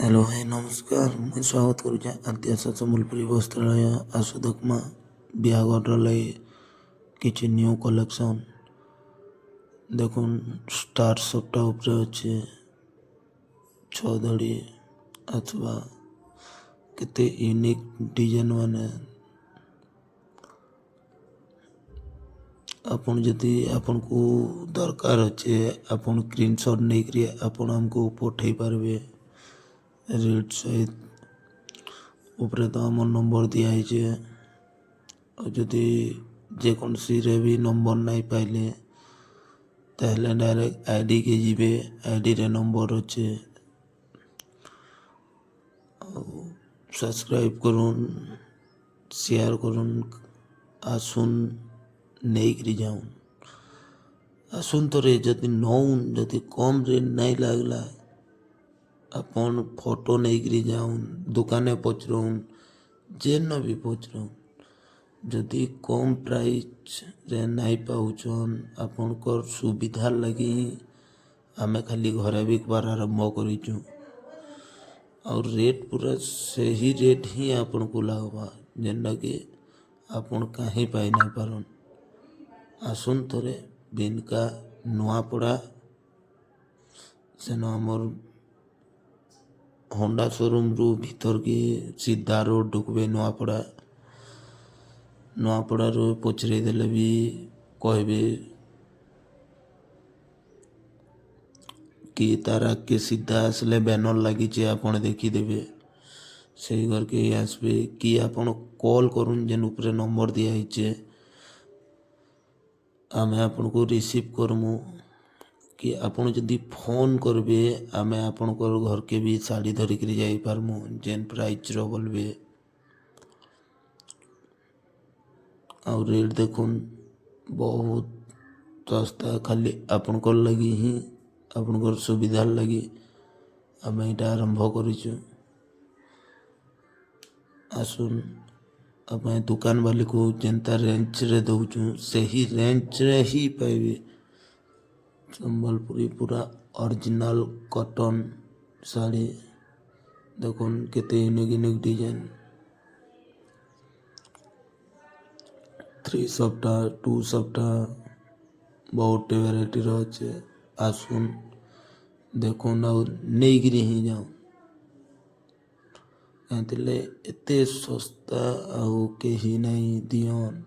Hello है नमस्कार मुझे स्वागत करुचे आद्यास सम्बलपुरी वस्त्रालय आसुदकमा बिहाघर लई किछि न्यू कलेक्शन देखुन स्टार सबटा उपरे अच्छे छधड़ी अथवा केते यूनिक डिजाइन माने आपन जदि आपन को दरकार अच्छे आपन स्क्रीनशॉट नहीं करिए आपन हमको पठे पारबे रेट सहित उपरे तो आम नंबर दिखाई जदि जेकोसी भी नंबर नहीं पाइले ताहले डायरेक्ट आईडी के जीवे आईडी रे नंबर अच्छे सब्सक्राइब करुन शेयर करुन आसुन नहीं करी जाऊन आसुन तो रे जदि नौन जदि कम रेट नहीं लगला अपन फोटो नहीं करी जाऊन दुकाने पचरउन जेन भी पचरउन जदि कम प्राइस रे नहीं पाउछन अपन को सुविधा लगी आमे खाली घरे बिकबार आरंभ करूँ और रेट पूरा सही रेट ही आपन को लगवा जेनटा कि आपन कहीं पाई नहीं पारन आसुन थोड़े बिनका नुआपड़ा सेन आमर होंडा शोरूम रू भीतर की सीधा रोड ढुकबे नुआपड़ा रो पचरे देले भी कहबे कि तारा के सीधा आसले बैनर लगी आपन देखीदेवे से घर के आसबे कि आपन कॉल करुन जेन उपरे नंबर दिया आमे आपन को रिसीव करमु कि आपन जदि फोन करबे आमे आपन को घर के भी साड़ी धरिक जाई पारमु जेन प्राइस रो बोलबे और रेट देखुन बहुत सस्ता खाली आपन को लगी ही आपन को सुविधा लगी आमे इटा आरंभ करूँ आसुन आमे दुकान वाले को जेनता रेंज रे दउचु सही रेंज रे ही पाइबे सम्बलपुरी पूरा ओरिजिनल कॉटन साड़ी देखुन केते यूनिक यूनिक डिजाइन 3 सप्ताह 2 सप्ताह बहुत वेराइटी रहे आसुन देखुन और नहीं गिरी ही जाऊँ कहते एते सस्ता आउ कहीं नहीं दियन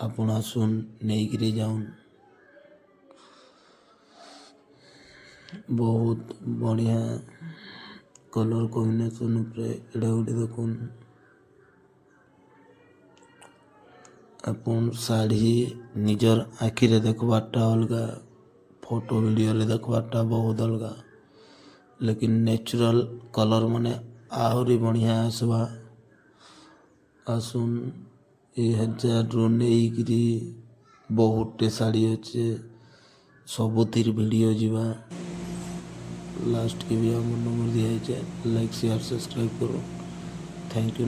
आपन आसुन नहीं गिरी जाऊन बहुत बढ़िया कलर कॉम्बिनेशन उपरे एडा गुटे देखुन आपन साड़ी निजर आखिरे देखबारटा अलगा फोटो वीडियो रे देखबारटा बहुत अलगा लेकिन नेचुरल कलर माने आहरी बढ़िया आसवा आसुन 1000 रू नहीं बहुत साड़ी अच्छे सबुतिर वीडियो जीवा लास्ट के भी आम नंबर दिया लाइक शेयर सब्सक्राइब करो थैंक यू।